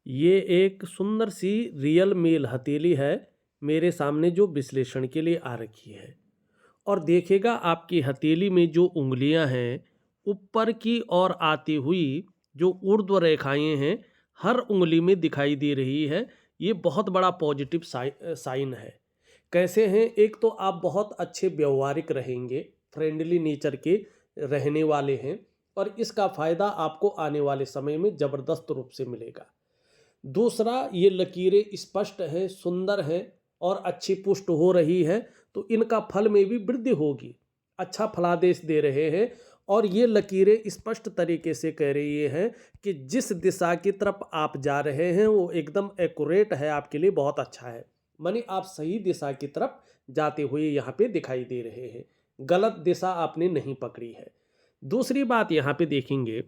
ये एक सुंदर सी रियल मेल हथेली है मेरे सामने जो विश्लेषण के लिए आ रखी है। और देखिएगा आपकी हथेली में जो उंगलियां हैं ऊपर की ओर आती हुई जो ऊर्ध्व रेखाएं हैं हर उंगली में दिखाई दे रही है। ये बहुत बड़ा पॉजिटिव साइन है। कैसे हैं? एक तो आप बहुत अच्छे व्यवहारिक रहेंगे, फ्रेंडली नेचर के रहने वाले हैं और इसका फायदा आपको आने वाले समय में जबरदस्त रूप से मिलेगा। दूसरा, ये लकीरें स्पष्ट हैं, सुंदर हैं और अच्छी पुष्ट हो रही है, तो इनका फल में भी वृद्धि होगी। अच्छा फलादेश दे रहे हैं और ये लकीरें स्पष्ट तरीके से कह रही हैं कि जिस दिशा की तरफ आप जा रहे हैं वो एकदम एक्यूरेट है, आपके लिए बहुत अच्छा है। माने आप सही दिशा की तरफ जाते हुए यहाँ पे दिखाई दे रहे हैं, गलत दिशा आपने नहीं पकड़ी है। दूसरी बात यहाँ पे देखेंगे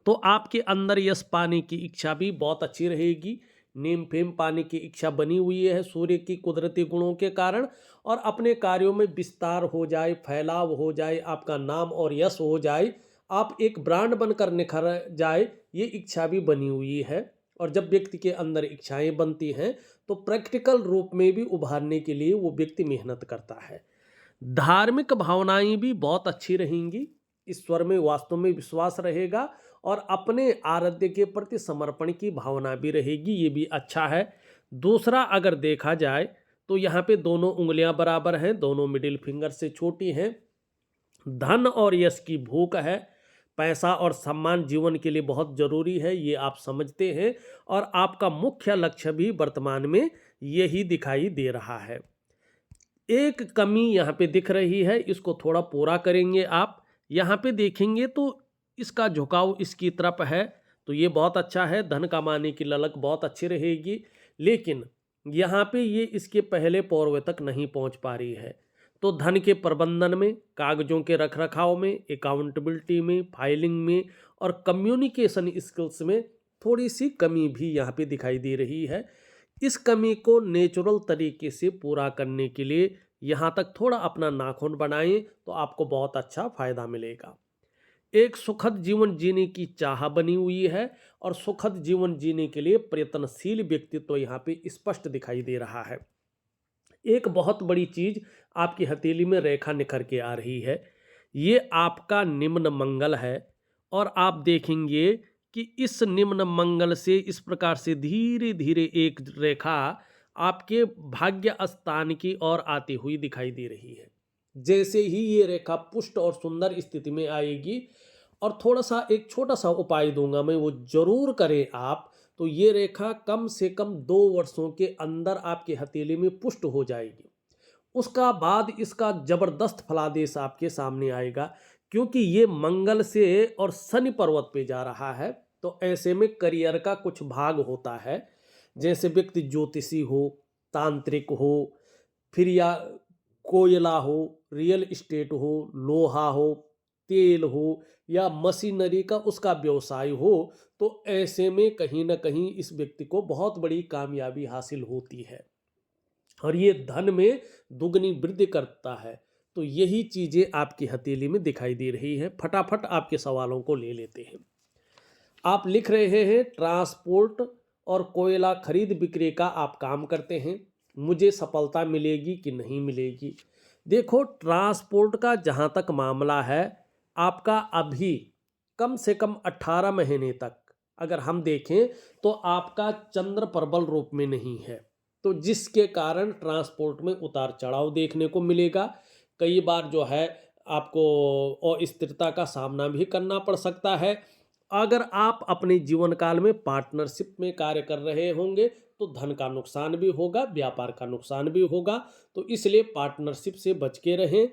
तो आपके अंदर यश पाने की इच्छा भी बहुत अच्छी रहेगी। नेम फेम पाने की इच्छा बनी हुई है सूर्य की कुदरती गुणों के कारण। और अपने कार्यों में विस्तार हो जाए, फैलाव हो जाए, आपका नाम और यश हो जाए, आप एक ब्रांड बनकर निखर जाए, ये इच्छा भी बनी हुई है। और जब व्यक्ति के अंदर इच्छाएं बनती हैं तो प्रैक्टिकल रूप में भी उभारने के लिए वो व्यक्ति मेहनत करता है। धार्मिक भावनाएं भी बहुत अच्छी रहेंगी। ईश्वर में वास्तव में विश्वास रहेगा और अपने आराध्य के प्रति समर्पण की भावना भी रहेगी, ये भी अच्छा है। दूसरा, अगर देखा जाए तो यहाँ पे दोनों उंगलियां बराबर हैं, दोनों मिडिल फिंगर से छोटी हैं। धन और यश की भूख है। पैसा और सम्मान जीवन के लिए बहुत जरूरी है, ये आप समझते हैं और आपका मुख्य लक्ष्य भी वर्तमान में यही दिखाई दे रहा है। एक कमी यहाँ पे दिख रही है, इसको थोड़ा पूरा करेंगे आप। यहाँ पे देखेंगे तो इसका झुकाव इसकी तरफ है, तो ये बहुत अच्छा है। धन कमाने की ललक बहुत अच्छी रहेगी, लेकिन यहाँ पे ये इसके पहले पौरवे तक नहीं पहुँच पा रही है। तो धन के प्रबंधन में, कागजों के रखरखाव में, अकाउंटेबिलिटी में, फाइलिंग में और कम्युनिकेशन स्किल्स में थोड़ी सी कमी भी यहाँ पे दिखाई दे रही है। इस कमी को नेचुरल तरीके से पूरा करने के लिए यहाँ तक थोड़ा अपना नाखून बनाएं तो आपको बहुत अच्छा फायदा मिलेगा। एक सुखद जीवन जीने की चाह बनी हुई है और सुखद जीवन जीने के लिए प्रयत्नशील व्यक्तित्व यहाँ पे स्पष्ट दिखाई दे रहा है। एक बहुत बड़ी चीज आपकी हथेली में रेखा निखर के आ रही है, ये आपका निम्न मंगल है। और आप देखेंगे कि इस निम्न मंगल से इस प्रकार से धीरे धीरे एक रेखा आपके भाग्य स्थान की ओर आती हुई दिखाई दे रही है। जैसे ही ये रेखा पुष्ट और सुंदर स्थिति में आएगी, और थोड़ा सा एक छोटा सा उपाय दूंगा मैं, वो जरूर करें आप, तो ये रेखा कम से कम 2 वर्षों के अंदर आपके हथेली में पुष्ट हो जाएगी। उसका बाद इसका जबरदस्त फलादेश आपके सामने आएगा, क्योंकि ये मंगल से और शनि पर्वत पे जा रहा है। तो ऐसे में करियर का कुछ भाग होता है, जैसे व्यक्ति ज्योतिषी हो, तांत्रिक हो, फिर या कोयला हो, रियल इस्टेट हो, लोहा हो, तेल हो या मशीनरी का उसका व्यवसाय हो, तो ऐसे में कहीं ना कहीं इस व्यक्ति को बहुत बड़ी कामयाबी हासिल होती है और ये धन में दुगनी वृद्धि करता है। तो यही चीजें आपकी हथेली में दिखाई दे रही है। फटाफट आपके सवालों को ले लेते हैं। आप लिख रहे हैं ट्रांसपोर्ट और कोयला खरीद बिक्री का आप काम करते हैं, मुझे सफलता मिलेगी कि नहीं मिलेगी? देखो, ट्रांसपोर्ट का जहां तक मामला है, आपका अभी कम से कम 18 महीने तक अगर हम देखें तो आपका चंद्र प्रबल रूप में नहीं है, तो जिसके कारण ट्रांसपोर्ट में उतार चढ़ाव देखने को मिलेगा। कई बार जो है आपको अस्थिरता का सामना भी करना पड़ सकता है। अगर आप अपने जीवन काल में पार्टनरशिप में कार्य कर रहे होंगे तो धन का नुकसान भी होगा, व्यापार का नुकसान भी होगा। तो इसलिए पार्टनरशिप से बच के रहें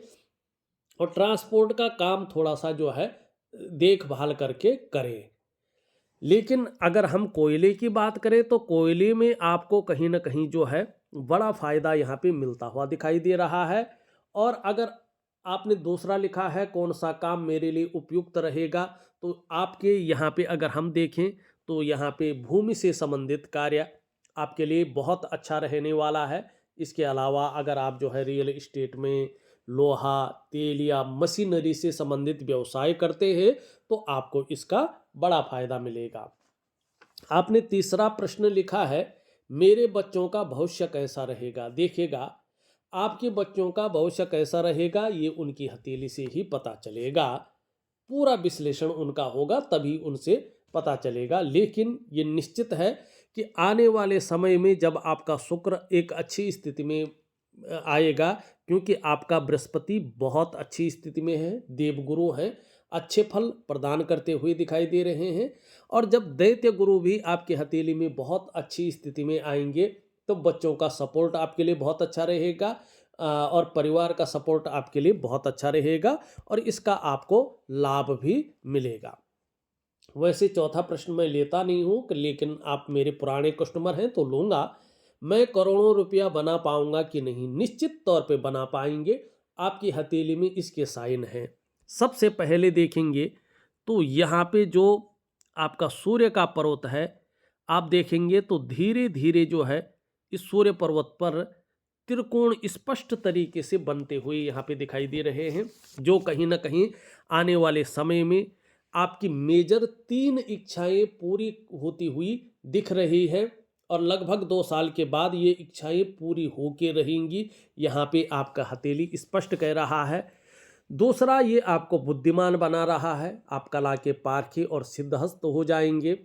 और ट्रांसपोर्ट का काम थोड़ा सा जो है देखभाल करके करें। लेकिन अगर हम कोयले की बात करें तो कोयले में आपको कहीं ना कहीं जो है बड़ा फायदा यहाँ पे मिलता हुआ दिखाई दे रहा है। और अगर आपने दूसरा लिखा है कौन सा काम मेरे लिए उपयुक्त रहेगा, तो आपके यहाँ पे अगर हम देखें तो यहाँ पे भूमि से संबंधित कार्य आपके लिए बहुत अच्छा रहने वाला है। इसके अलावा अगर आप जो है रियल इस्टेट में, लोहा, तेल या मशीनरी से संबंधित व्यवसाय करते हैं तो आपको इसका बड़ा फायदा मिलेगा। आपने तीसरा प्रश्न लिखा है, मेरे बच्चों का भविष्य कैसा रहेगा। देखिएगा, आपके बच्चों का भविष्य कैसा रहेगा ये उनकी हथेली से ही पता चलेगा। पूरा विश्लेषण उनका होगा तभी उनसे पता चलेगा। लेकिन ये निश्चित है कि आने वाले समय में जब आपका शुक्र एक अच्छी स्थिति में आएगा, क्योंकि आपका बृहस्पति बहुत अच्छी स्थिति में है, देवगुरु हैं, अच्छे फल प्रदान करते हुए दिखाई दे रहे हैं। और जब दैत्य गुरु भी आपके हथेली में बहुत अच्छी स्थिति में आएंगे तो बच्चों का सपोर्ट आपके लिए बहुत अच्छा रहेगा, और परिवार का सपोर्ट आपके लिए बहुत अच्छा रहेगा और इसका आपको लाभ भी मिलेगा। वैसे चौथा प्रश्न मैं लेता नहीं हूँ, लेकिन आप मेरे पुराने कस्टमर हैं तो लूँगा। मैं करोड़ों रुपया बना पाऊंगा कि नहीं? निश्चित तौर पे बना पाएंगे। आपकी हथेली में इसके साइन हैं। सबसे पहले देखेंगे तो यहाँ पे जो आपका सूर्य का पर्वत है, आप देखेंगे तो धीरे धीरे जो है इस सूर्य पर्वत पर त्रिकोण स्पष्ट तरीके से बनते हुए यहाँ पे दिखाई दे रहे हैं, जो कहीं ना कहीं आने वाले समय में आपकी मेजर 3 इच्छाएं पूरी होती हुई दिख रही है और लगभग 2 साल के बाद ये इच्छाएं पूरी होके रहेंगी। यहाँ पे आपका हथेली स्पष्ट कह रहा है। दूसरा, ये आपको बुद्धिमान बना रहा है, आप कला के पारखे और सिद्धहस्त हो जाएंगे।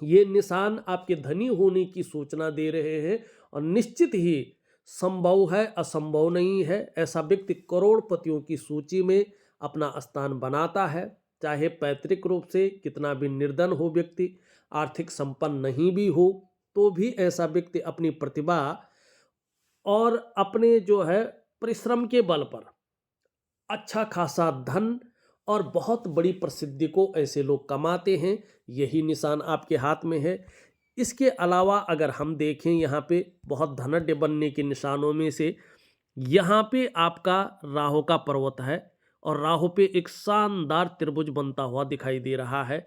ये निशान आपके धनी होने की सूचना दे रहे हैं और निश्चित ही संभव है, असंभव नहीं है। ऐसा व्यक्ति करोड़पतियों की सूची में अपना स्थान बनाता है, चाहे पैतृक रूप से कितना भी निर्धन हो व्यक्ति, आर्थिक संपन्न नहीं भी हो, तो भी ऐसा व्यक्ति अपनी प्रतिभा और अपने जो है परिश्रम के बल पर अच्छा खासा धन और बहुत बड़ी प्रसिद्धि को ऐसे लोग कमाते हैं। यही निशान आपके हाथ में है। इसके अलावा अगर हम देखें यहाँ पे बहुत धनाढ्य बनने के निशानों में से यहाँ पे आपका राहु का पर्वत है और राहु पे एक शानदार त्रिभुज बनता हुआ दिखाई दे रहा है।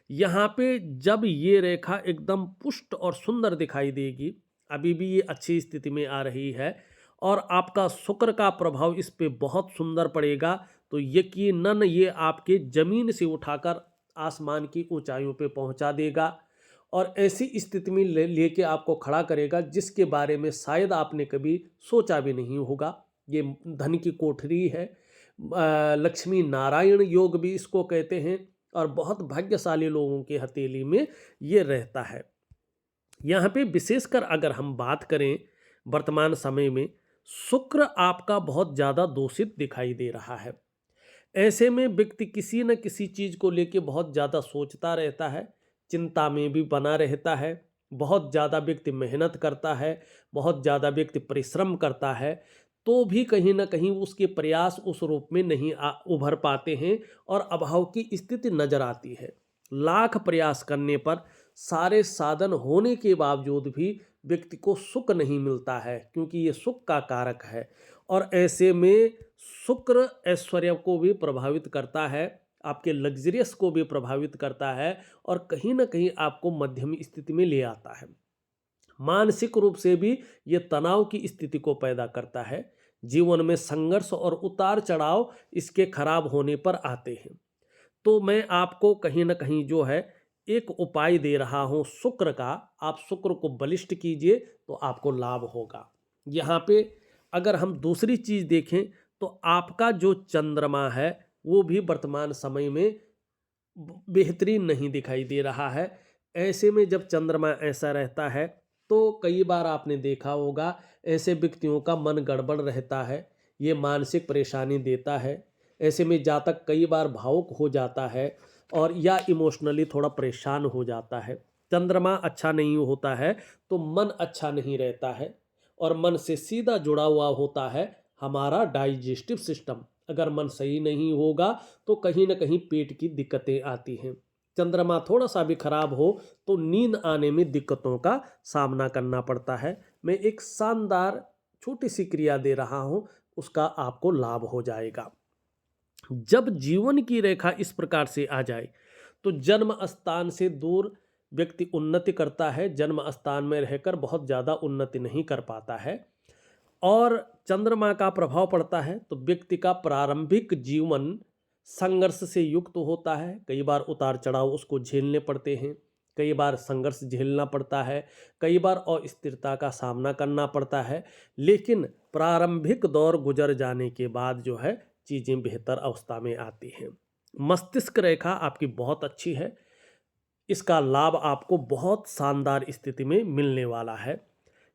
यहाँ पे जब ये रेखा एकदम पुष्ट और सुंदर दिखाई देगी, अभी भी ये अच्छी स्थिति में आ रही है और आपका शुक्र का प्रभाव इस पे बहुत सुंदर पड़ेगा, तो यकीनन ये आपके जमीन से उठाकर आसमान की ऊंचाइयों पे पहुंचा देगा और ऐसी स्थिति में लेके आपको खड़ा करेगा जिसके बारे में शायद आपने कभी सोचा भी नहीं होगा। ये धन की कोठरी है, लक्ष्मी नारायण योग भी इसको कहते हैं और बहुत भाग्यशाली लोगों के हथेली में ये रहता है। यहाँ पे विशेषकर अगर हम बात करें वर्तमान समय में, शुक्र आपका बहुत ज़्यादा दूषित दिखाई दे रहा है। ऐसे में व्यक्ति किसी न किसी चीज़ को लेके बहुत ज़्यादा सोचता रहता है, चिंता में भी बना रहता है, बहुत ज़्यादा व्यक्ति मेहनत करता है, बहुत ज़्यादा व्यक्ति परिश्रम करता है, तो भी कहीं ना कहीं उसके प्रयास उस रूप में नहीं उभर पाते हैं और अभाव की स्थिति नजर आती है। लाख प्रयास करने पर सारे साधन होने के बावजूद भी व्यक्ति को सुख नहीं मिलता है, क्योंकि ये सुख का कारक है और ऐसे में शुक्र ऐश्वर्य को भी प्रभावित करता है, आपके लग्जरियस को भी प्रभावित करता है और कहीं ना कहीं आपको मध्यम स्थिति में ले आता है। मानसिक रूप से भी ये तनाव की स्थिति को पैदा करता है। जीवन में संघर्ष और उतार चढ़ाव इसके खराब होने पर आते हैं। तो मैं आपको कहीं ना कहीं जो है एक उपाय दे रहा हूं शुक्र का। आप शुक्र को बलिष्ठ कीजिए तो आपको लाभ होगा। यहाँ पे अगर हम दूसरी चीज देखें तो आपका जो चंद्रमा है वो भी वर्तमान समय में बेहतरीन नहीं दिखाई दे रहा है। ऐसे में जब चंद्रमा ऐसा रहता है तो कई बार आपने देखा होगा ऐसे व्यक्तियों का मन गड़बड़ रहता है, ये मानसिक परेशानी देता है। ऐसे में जातक कई बार भावुक हो जाता है और या इमोशनली थोड़ा परेशान हो जाता है। चंद्रमा अच्छा नहीं होता है तो मन अच्छा नहीं रहता है और मन से सीधा जुड़ा हुआ होता है हमारा डाइजेस्टिव सिस्टम। अगर मन सही नहीं होगा तो कहीं ना कहीं पेट की दिक्कतें आती हैं। चंद्रमा थोड़ा सा भी खराब हो तो नींद आने में दिक्कतों का सामना करना पड़ता है। मैं एक शानदार छोटी सी क्रिया दे रहा हूं, उसका आपको लाभ हो जाएगा। जब जीवन की रेखा इस प्रकार से आ जाए तो जन्म स्थान से दूर व्यक्ति उन्नति करता है, जन्म स्थान में रहकर बहुत ज़्यादा उन्नति नहीं कर पाता है और चंद्रमा का प्रभाव पड़ता है तो व्यक्ति का प्रारंभिक जीवन संघर्ष से युक्त होता है। कई बार उतार चढ़ाव उसको झेलने पड़ते हैं। कई बार संघर्ष झेलना पड़ता है, कई बार अस्थिरता का सामना करना पड़ता है, लेकिन प्रारंभिक दौर गुजर जाने के बाद जो है चीज़ें बेहतर अवस्था में आती हैं। मस्तिष्क रेखा आपकी बहुत अच्छी है, इसका लाभ आपको बहुत शानदार स्थिति में मिलने वाला है।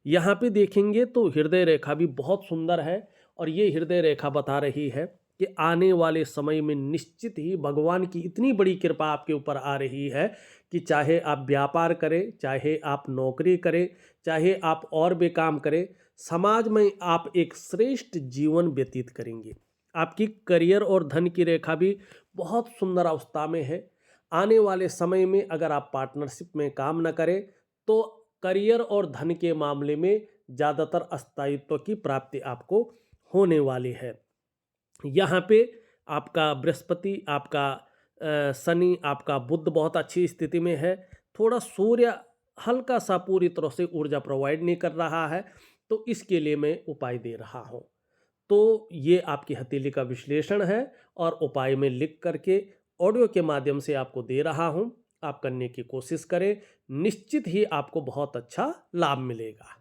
यहाँ पे देखेंगे तो हृदय रेखा भी बहुत सुंदर है और ये हृदय रेखा बता रही है कि आने वाले समय में निश्चित ही भगवान की इतनी बड़ी कृपा आपके ऊपर आ रही है कि चाहे आप व्यापार करें, चाहे आप नौकरी करें, चाहे आप और भी काम करें, समाज में आप एक श्रेष्ठ जीवन व्यतीत करेंगे। आपकी करियर और धन की रेखा भी बहुत सुंदर अवस्था में है। आने वाले समय में अगर आप पार्टनरशिप में काम न करें तो करियर और धन के मामले में ज़्यादातर स्थायित्व की प्राप्ति आपको होने वाली है। यहाँ पे आपका बृहस्पति, आपका शनि, आपका बुध बहुत अच्छी स्थिति में है। थोड़ा सूर्य हल्का सा पूरी तरह से ऊर्जा प्रोवाइड नहीं कर रहा है, तो इसके लिए मैं उपाय दे रहा हूँ। तो ये आपकी हथेली का विश्लेषण है और उपाय में लिख करके ऑडियो के माध्यम से आपको दे रहा हूँ। आप करने की कोशिश करें, निश्चित ही आपको बहुत अच्छा लाभ मिलेगा।